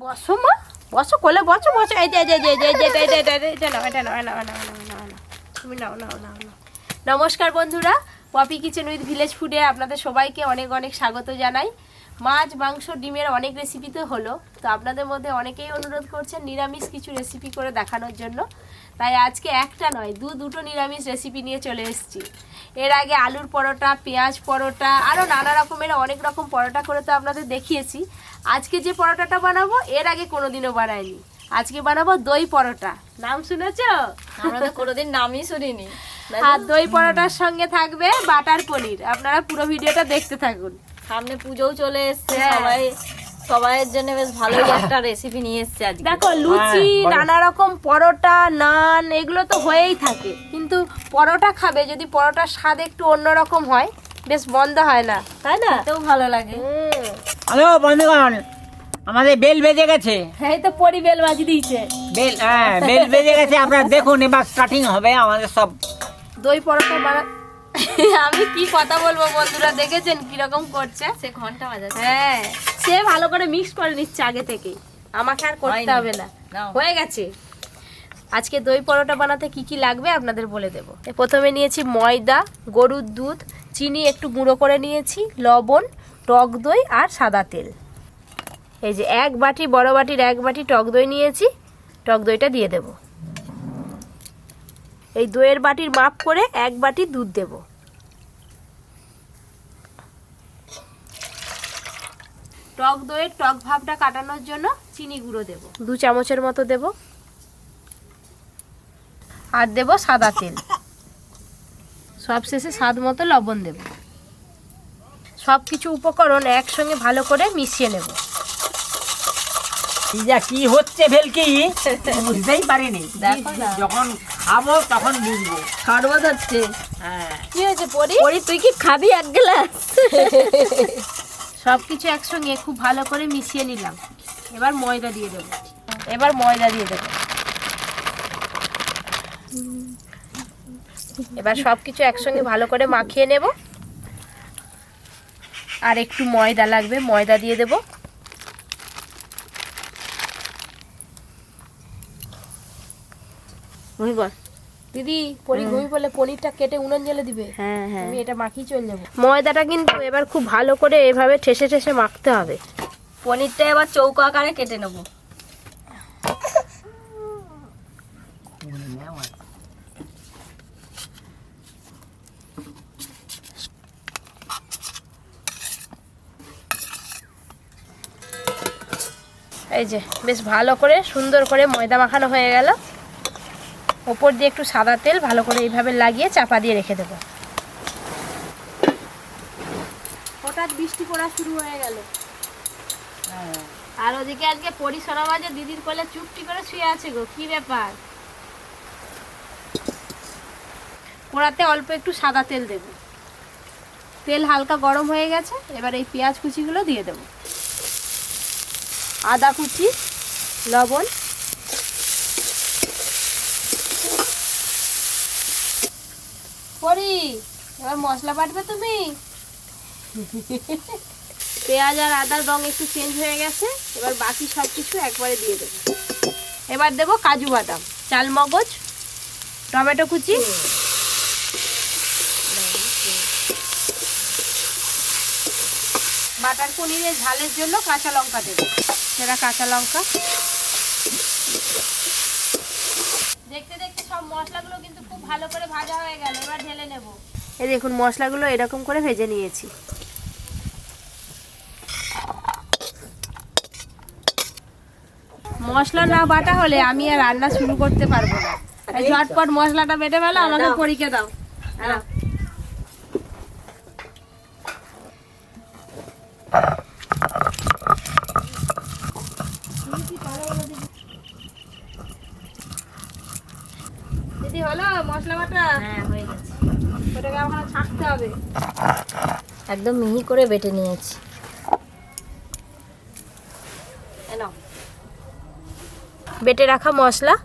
বসো মা, বসো কোলে, বসো বসো। এই যে এটা নাও, এটা নাও, নাও নাও নাও নাও নাও, তুমি নাও নাও নাও নাও। নমস্কার বন্ধুরা, পপি কিচেন উইথ ভিলেজ ফুডে আপনাদের সবাইকে অনেক অনেক স্বাগত জানাই। মাছ, মাংস, ডিমের অনেক রেসিপি তো হলো, তো আপনাদের মধ্যে অনেকেই অনুরোধ করছেন নিরামিষ কিছু রেসিপি করে দেখানোর জন্য। তাই আজকে একটা নয় দুটো নিরামিষ রেসিপি নিয়ে চলে এসেছি। এর আগে আলুর পরোটা, পেঁয়াজ পরোটা, আরও নানা রকমের অনেক রকম পরোটা করে তো আপনাদের দেখিয়েছি। আজকে যে পরোটাটা বানাবো এর আগে কোনোদিনও বানাইনি। আজকে বানাবো দই পরোটা। নাম শুনেছো? আমরা তো কোনোদিন নামই শুনিনি। আর দই পরোটার সঙ্গে থাকবে বাটার পনির। আপনারা পুরো ভিডিওটা দেখতে থাকুন। সামনে পুজোও চলে এসছে, সবাইয়ের জন্য বেশ ভালোই একটা রেসিপি নিয়ে এসছে আজকে। দেখো লুচি, নানা রকম পরোটা, নান এগুলো তো হয়েই থাকে, কিন্তু পরোটা খাবে যদি পরোটার স্বাদ একটু অন্যরকম হয়, বেশ বন্ধ হয় না, তাই না? খেতেও ভালো লাগে। হ্যালো বন্ধুগণ, আমাদের বেল বেজে গেছে। এই তো পরি বেল বাজি দিয়েছে। বেল বেজে গেছে, আপনারা দেখুন এবার স্টার্টিং হবে আমাদের সব দই পরোটা বানা আমি কি কথা বলবো বন্ধুরা, দেখেছেন কিরকম করছে? সে ঘন্টা বাজাচ্ছে। হ্যাঁ, সে ভালো করে মিক্স করে নিচ্ছে আগে থেকে, আমাকে আর করতে হবে না, হয়ে গেছে। আজকে দই পরোটা বানাতে কি কি লাগবে আপনাদের বলে দেব। প্রথমে নিয়েছি ময়দা, গরুর দুধ, চিনি একটু গুঁড়ো করে নিয়েছি, লবণ, টক দই আর সাদা তেল। এই যে এক বাটি, বড় বাটির এক বাটি টক দই নিয়েছি, টক দইটা দিয়ে দেব। এই দইয়ের বাটির মাপ করে এক বাটি দুধ দেব। টক দইয়ের টক ভাবটা কাটানোর জন্য চিনি গুঁড়ো দেব, 2 চামচের মতো দেব। আর দেব সাদা তেল। সবশেষে স্বাদ মতো লবণ দেব। সব কিছু উপকরণ একসঙ্গে ভালো করে মিশিয়ে নেব। কি হচ্ছে ভেলকি বুঝতেই পারিনি, দেখো না, যখন খাবো তখন বুঝবো। শরবত হচ্ছে। হ্যাঁ, কি হয়েছে পরি? পরি তুই কি খাবি এক গ্লাস? সব কিছু একসঙ্গে খুব ভালো করে মিশিয়ে নিলাম। এবার ময়দা দিয়ে দেব। এবার সব কিছু একসঙ্গে ভালো করে মাখিয়ে নেব। আর একটু ময়দা লাগবে, ময়দা দিয়ে দেব। দিদি পরি ঘুমিয়ে পড়লে পনিরটা কেটে উনুন জ্বেলে দিবে। হ্যাঁ হ্যাঁ, আমি এটা মাখিয়ে চলে যাবো। ময়দাটা কিন্তু এবার খুব ভালো করে এভাবে ঠেসে ঠেসে মাখতে হবে। পনিরটা এবার চৌকো আকারে কেটে নেব। এই যে বেশ ভালো করে সুন্দর করে ময়দা মাখানো হয়ে গেল। ওপর দিয়ে একটু সাদা তেল ভালো করে এইভাবে লাগিয়ে চাপা দিয়ে রেখে দেবো। হঠাৎ বৃষ্টি পড়া শুরু হয়ে গেল। আর ওদিকে আজকে পরিসরা বাজে দিদির কোলে চুপটি করে শুয়ে আছে গো, কি ব্যাপার? কড়াতে অল্প একটু সাদা তেল দেব। তেল হালকা গরম হয়ে গেছে, এবার এই পেঁয়াজ কুচিগুলো দিয়ে দেব। আদা কুচি, লবণ, পরি এবার মশলা বাটবে তুমি। পেঁয়াজ আর আদার রং একটু চেঞ্জ হয়ে গেছে, এবার বাকি সব কিছু একবারে দিয়ে দেবো। এবার দেবো কাজু বাদাম, চাল মগজ, টমেটো কুচি, বাটার পনিরের ঝালের জন্য কাঁচা লঙ্কা দেবো, সেটা কাঁচা লঙ্কা। দেখতে দেখতে সব মশলাগুলো কিন্তু খুব ভালো করে ভাজা হয়ে গেল, এবার ঢেলে নেব। এই দেখুন মশলাগুলো এরকম করে ভেজে নিয়েছি। মশলা না বাটা হলে আমি আর রান্না শুরু করতে পারবো না। ঝটপট মশলাটা বেটে ফেলো, আমাকে পরীক্ষা দাও। দিদি হলো মশলা বাটা? হ্যাঁ হয়ে গেছে। ওটাকে আমার ছাকতে হবে। একদম মিহি করে বেটে নিয়েছি। বেটে রাখা মশলা,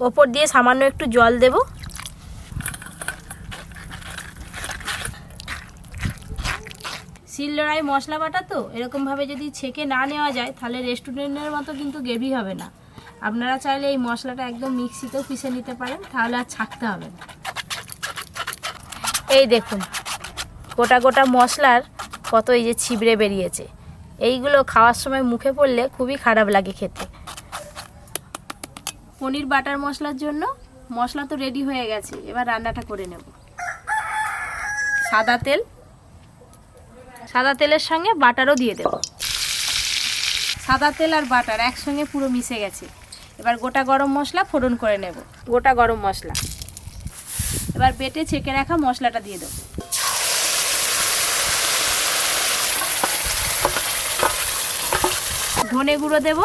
ওপর দিয়ে সামান্য একটু জল দেব। শিলনোড়ায় মশলা বাটা তো এরকমভাবে যদি ছেঁকে না নেওয়া যায় তাহলে রেস্টুরেন্টের মতো কিন্তু গ্রেভি হবে না। আপনারা চাইলে এই মশলাটা একদম মিক্সিতেও পিষে নিতে পারেন, তাহলে আর ছাকতে হবে না। এই দেখুন গোটা গোটা মশলার কত এই যে ছিবড়ে বেরিয়েছে, এইগুলো খাওয়ার সময় মুখে পড়লে খুবই খারাপ লাগে খেতে। পনির বাটার মশলার জন্য মশলা তো রেডি হয়ে গেছে, এবার রান্নাটা করে নেব। সাদা তেলের সঙ্গে বাটারও দিয়ে দেব। সাদা তেল আর বাটার একসঙ্গে পুরো মিশে গেছে। এবার গোটা গরম মশলা ফোড়ন করে নেব। গোটা গরম মশলা, এবার বেটে ছেঁকে রাখা মশলাটা দিয়ে দেব। ধনে গুঁড়ো দেব,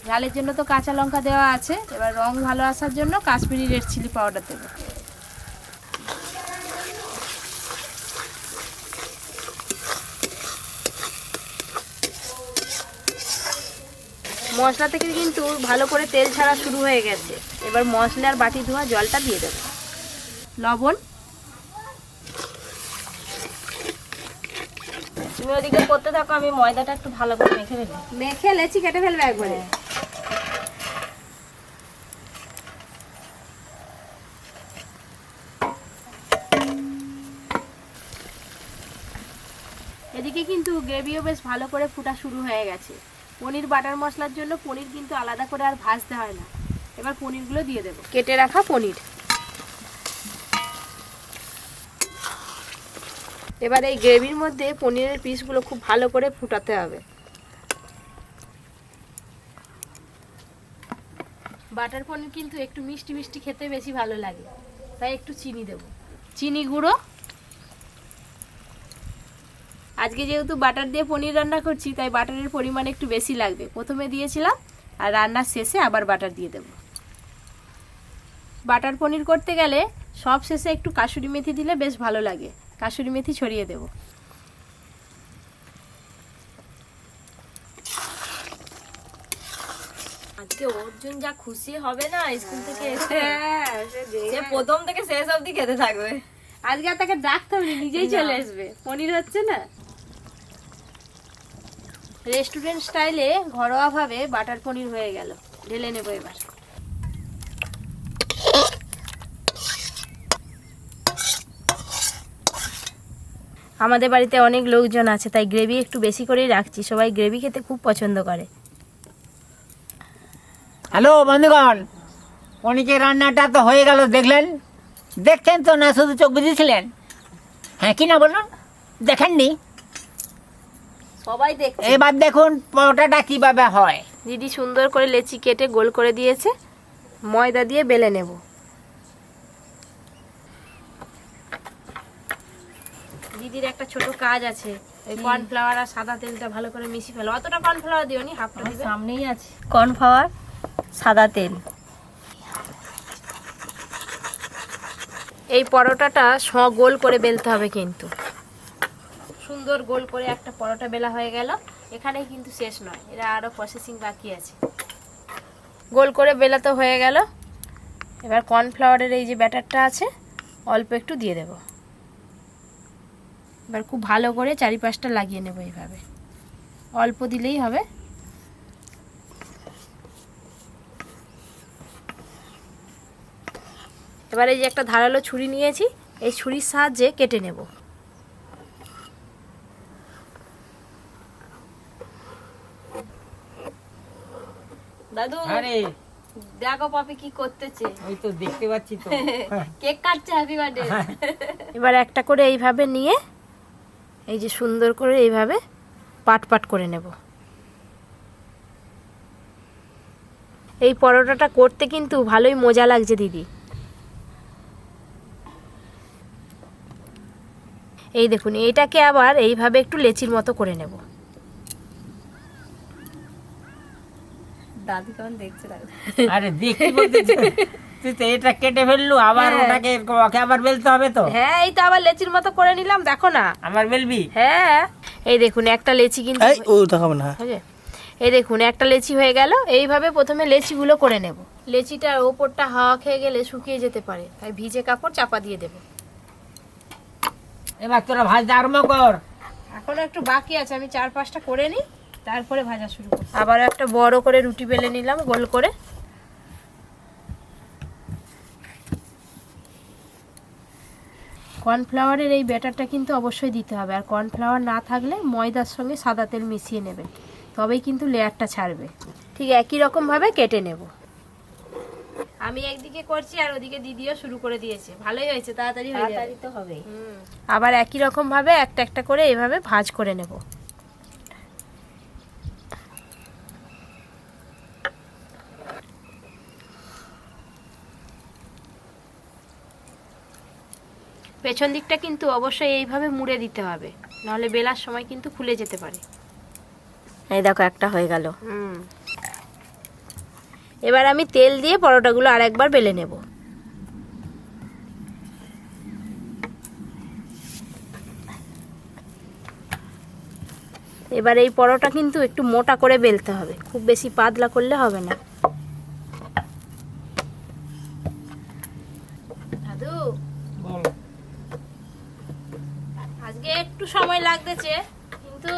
ঝালের জন্য তো কাঁচা লঙ্কা দেওয়া আছে। এবার রং ভালো আসার জন্য কাশ্মীরি রেড চিলি পাউডার দেব। মশলা থেকে কিন্তু ভালো করে তেল ছাড়া শুরু হয়ে গেছে। এবার মশলার বাটি ধোয়া জলটা দিয়ে দেব। লবণ, তুমি ওদিকে করতে থাকো, আমি ময়দাটা একটু ভালো করে মেখে ফেলি। মেখে লেচি কেটে ফেলবে একবারে। এদিকে কিন্তু গ্রেভিও বেশ ভালো করে ফুটা শুরু হয়ে গেছে। পনির বাটার মশলার জন্য পনির কিন্তু আলাদা করে আর ভাজতে হয় না। এবার পনিরগুলো দিয়ে দেবো, কেটে রাখা পনির। এবার এই গ্রেভির মধ্যে পনিরের পিসগুলো খুব ভালো করে ফুটাতে হবে। বাটার পনির কিন্তু একটু মিষ্টি মিষ্টি খেতে বেশি ভালো লাগে, তাই একটু চিনি দেব। চিনি গুঁড়ো, আজকে যেহেতু বাটার দিয়ে পনির রান্না করছি তাই বাটারের পরিমাণ একটু বেশি লাগবে। প্রথমে দিয়েছিলাম আর রান্নার শেষে আবার বাটার দিয়ে দেব। বাটার পনির করতে গেলে সব শেষে একটু কাসুরি মেথি দিলে বেশ ভালো লাগে। কাসুরি মেথি ছড়িয়ে দেব। আজকে অর্জুন যা খুশি হবে না স্কুল থেকে এসে, সে প্রথম থেকে শেষ অবধি খেতে থাকবে। আজকে আর তাকে ডাকতে হবে না, নিজেই চলে আসবে। পনির হচ্ছে না, রেস্টুরেন্ট স্টাইলে ঘরোয়া ভাবে বাটার পনির হয়ে গেল। ঢেলে নেব এবার। আমাদের বাড়িতে অনেক লোকজন আছে তাই গ্রেভি একটু বেশি করেই রাখছি। সবাই গ্রেভি খেতে খুব পছন্দ করে। হ্যালো বন্ধুগণ, পনিরের রান্নাটা তো হয়ে গেল, দেখলেন? দেখছেন তো না শুধু চোখ বুঝেছিলেন? হ্যাঁ কি না বলুন, দেখেননি? সবাই দেখছে। এবার দেখুন পরোটাটা কিভাবে হয়। দিদি সুন্দর করে লেচি কেটে গোল করে দিয়েছে। ময়দা দিয়ে বেলে নেব। দিদির একটা ছোট কাজ আছে, ওই কর্নফ্লাওয়ার আর সাদা তেলটা ভালো করে মিশিয়ে ফেলো। অতটা কর্নফ্লাওয়ার দিওনি, হাফটা দিবে। সামনেই আছে কর্নফ্লাওয়ার, সাদা তেল। এই পরোটাটা গোল করে বেলতে হবে কিন্তু। সুন্দর গোল করে একটা পরোটা বেলা হয়ে গেল। এখানেই কিন্তু শেষ নয়, এরা আরও প্রসেসিং বাকি আছে। গোল করে বেলা তো হয়ে গেল। এবার কর্নফ্লাওয়ারের এই যে ব্যাটারটা আছে অল্প একটু দিয়ে দেব। এবার খুব ভালো করে চারিপাশটা লাগিয়ে নেব এইভাবে। অল্প দিলেই হবে। এবার এই যে একটা ধারালো ছুরি নিয়েছি, এই ছুরির সাহায্যে কেটে নেব। দাদু আরে দেখো পাপি কি করতেছে। ওই তো দেখতে পাচ্ছি তো। কেক কাটছে, হ্যাপি বার্থডে। এবার একটা করে এইভাবে নিয়ে এই যে সুন্দর করে এইভাবে পাট পাট করে নেব। এই পরোটাটা করতে কিন্তু ভালোই মজা লাগছে দিদি। এই দেখুন, এইটাকে আবার এইভাবে একটু লেচির মতো করে নেব। দাদু কেমন দেখছে দাদু। আরে দেখতে বলতেছি, তুই তো এটা কেটে ফেললু, আবার হ্যাঁ। ওকে আবার বেলতে হবে তো। হ্যাঁ, এই তো আবার লেচির মতো করে নিলাম, দেখো না। আবার বেলবি? হ্যাঁ, এই দেখুন একটা লেচি কিন্তু দেখাবো না। বুঝলে? এই দেখুন একটা লেচি হয়ে গেল। এইভাবে প্রথমে লেচিগুলো করে নেব। লেচিটার ওপরটা হাওয়া খেয়ে গেলে শুকিয়ে যেতে পারে, তাই ভিজে কাপড় চাপা দিয়ে দেব। এবার তোরা ভাজতে আরম্ভ কর। এখনো একটু বাকি আছে, আমি 4-5টা করে নিই, তারপরে ভাজা শুরু করব। আবার একটা বড় করে রুটি বেলে নিলাম গোল করে। কর্নফ্লাওয়ারের এই ব্যাটারটা কিন্তু অবশ্যই দিতে হবে, আর কর্নফ্লাওয়ার না থাকলে ময়দার সঙ্গে সাদা তেল মিশিয়ে নেবেন, তবেই কিন্তু লেয়ারটা ছাড়বে। ঠিক একই রকমভাবে কেটে নেব। আমি একদিকে করছি আর ওদিকে দিদিও শুরু করে দিয়েছে, ভালোই হয়েছে, তাড়াতাড়ি হয়ে যাবে। তাড়াতাড়ি তো হবেই। আবার একই রকমভাবে একটা একটা করে এইভাবে ভাজ করে নেব। পেছন দিকটা কিন্তু অবশ্যই এইভাবে মুড়ে দিতে হবে, নাহলে বেলার সময় কিন্তু খুলে যেতে পারে। এই দেখো একটা হয়ে গেল। এবার আমি তেল দিয়ে পরোটাগুলো আরেকবার বেলে নেব। এবার এই পরোটা কিন্তু একটু মোটা করে বেলতে হবে, খুব বেশি পাতলা করলে হবে না। দাদু, আজকে একটু সময় লাগতেছে, কিন্তু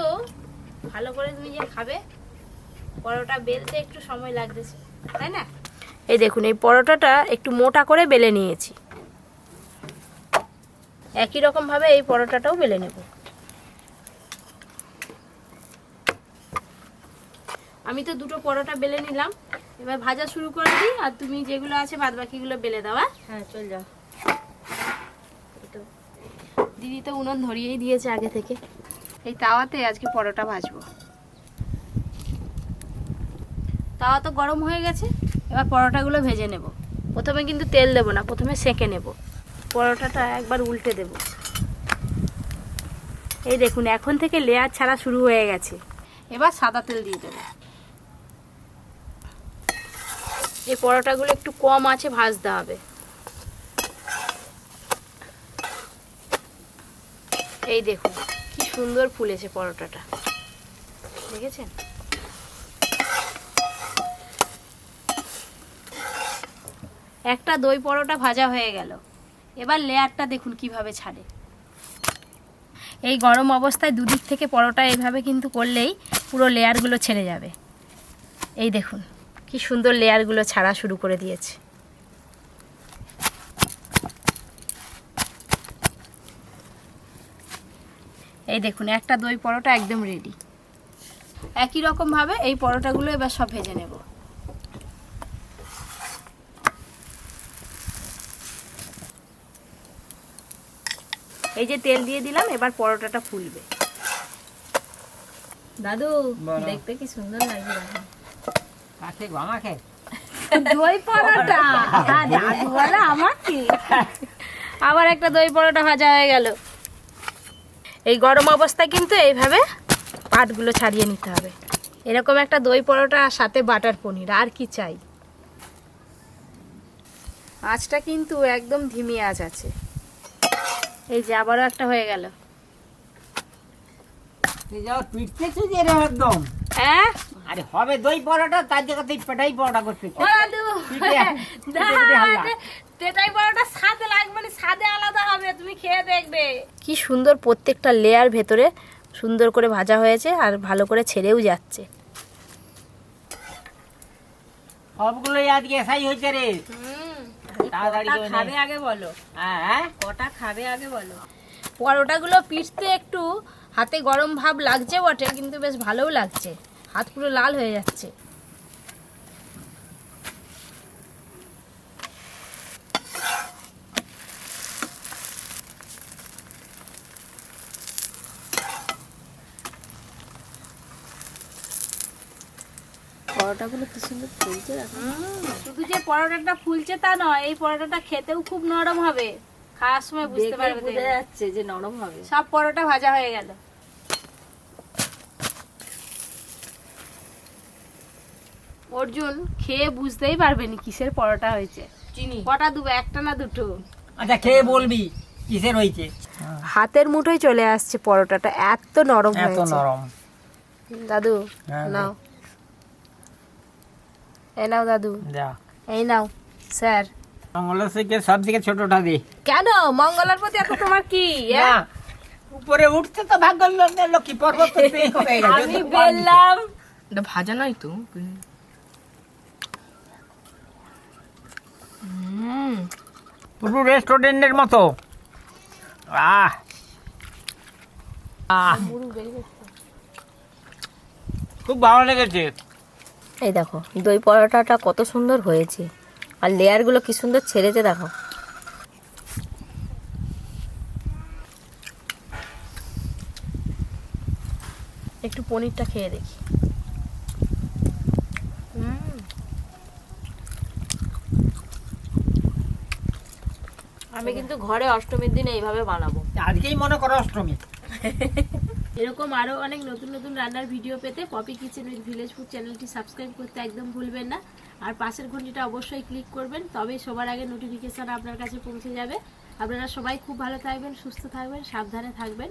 ভালো করে তুমি যে খাবে, পরোটা বেলতে একটু সময় লাগতেছে, তাই না? এই দেখুন, এই পরোটাটা একটু মোটা করে বেলে নিয়েছি। একই রকম ভাবে এই পরোটাটাও বেলে নেব। আমি তো দুটো পরোটা বেলে নিলাম, এবার ভাজা শুরু করে দিই, আর তুমি যেগুলো আছে বাদ বাকিগুলো বেলে দাও। হ্যাঁ চল যাও। দিদি তো উনুন ধরিয়েই দিয়েছে আগে থেকে। এই তাওয়াতে আজকে পরোটা ভাজবো। তাওয়া তো গরম হয়ে গেছে, এবার পরোটাগুলো ভেজে নেব। প্রথমে কিন্তু তেল দেব না, প্রথমে সেঁকে নেব। পরোটাটা একবার উল্টে দেব। এই দেখুন, এখন থেকে লেয়ার ছাড়া শুরু হয়ে গেছে। এবার সাদা তেল দিয়ে দেব। এই পরোটাগুলো একটু কম আঁচে ভাজতে হবে। এই দেখুন কি সুন্দর ফুলেছে পরোটাটা, দেখেছেন? একটা দই পরোটা ভাজা হয়ে গেল। এবার লেয়ারটা দেখুন কিভাবে ছাড়ে। এই গরম অবস্থায় দুদিক থেকে পরোটা এইভাবে কিন্তু করলেই পুরো লেয়ারগুলো ছেড়ে যাবে। এই দেখুন কি সুন্দর লেয়ারগুলো ছাড়া শুরু করে দিয়েছে। এই দেখুন, একটা দই পরোটা একদম রেডি। একই রকম ভাবে এই পরোটাগুলো এবার সব ভেজে নেব। এই যে তেল দিয়ে দিলাম, এবার পরোটাটা ফুলবে। দাদু দেখতে কি সুন্দর লাগছে দেখো। কাছে গো আমাকে দই পরোটা দাদু বলে আমাকে। আবার একটা দই পরোটা ভাজা হয়ে গেল। এই গরম অবস্থায় কিন্তু এইভাবে পাটগুলো ছাড়িয়ে নিতে হবে। এরকম একটা দই পরোটা আর সাথে বাটার পনির, আর কি চাই। আঁচটা কিন্তু একদম ধিমি আঁচ আছে। এই যে আবারও একটা হয়ে গেল। তুই যাও পিটতেছিস যে রে একদম। হ্যাঁ আরে হবে দই পরোটা, তার জায়গা তুই পেটাই পরোটা করছিস। দাদু, হাল্লা। পেটাই পরোটা স্বাদ লাগবে না, স্বাদে আলাদা হবে, তুমি খেয়ে দেখবে। কি সুন্দর প্রত্যেকটা লেয়ার ভেতরে সুন্দর করে ভাজা হয়েছে, আর ভালো করে ছেড়েও যাচ্ছে। সবগুলোই আজকে এসাই হয়েছে রে। তাড়াতাড়ি করে নে। খাবে আগে বলো, হ্যাঁ কটা খাবে আগে বলো। পরোটাগুলো পিষতে একটু হাতে গরম ভাব লাগছে বটে, কিন্তু বেশ ভালোও লাগছে। হাত পুরো লাল হয়ে যাচ্ছে। পরোটাগুলো কি সুন্দর ফুলছে দেখো। শুধু যে পরোটাটা ফুলছে তা নয়, এই পরোটাটা খেতেও খুব নরম হবে। খাওয়ার সময় বুঝতে দেখলেই পারবে। বোঝা যাচ্ছে যে নরম হবে। সব পরোটা ভাজা হয়ে গেল। অর্জুন খেয়ে বুঝতেই পারবেনি কিসের পরোটা হয়েছে। চিনি কটা দেবো, একটা না দুটো? আচ্ছা খেয়ে বলবি কিসের হয়েছে। হাতের মুঠোয় চলে আসছে পরোটাটা, এত নরম এত হয়েছে। নরম। দাদু হ্যাঁ, নাও, এই নাও দাদু, যা এই নাও স্যার। মঙ্গলের থেকে সব থেকে ছোটটা দে। কেন মঙ্গলার প্রতি এত তোমার কি? না, উপরে উঠতে তো ভাগ্য লক্ষ্মী পর্বত হয়ে গেছে। আমি বেললাম। এটা ভাজা নয় তো। পুরো রেস্টুরেন্টের মতো। আহ আহ খুব ভালো লেগেছে। এই দেখো দই পরোটাটা কত সুন্দর হয়েছে, আর লেয়ারগুলো কি সুন্দর ছেড়েছে দেখো। একটু পনিরটা খেয়ে দেখি। আমি কিন্তু ঘরে অষ্টমীর দিন এইভাবে বানাবো। আজকেই মনে করো অষ্টমী। এরকম আরো অনেক নতুন নতুন রান্নার ভিডিও পেতে Poppy kitchen with village food চ্যানেলটি সাবস্ক্রাইব করতে একদম ভুলবেন না। আর পাশের ঘন্টিটা অবশ্যই ক্লিক করবেন, তবেই সবার আগে নোটিফিকেশন আপনার কাছে পৌঁছে যাবে। আপনারা সবাই খুব ভালো থাকবেন, সুস্থ থাকবেন, সাবধানে থাকবেন।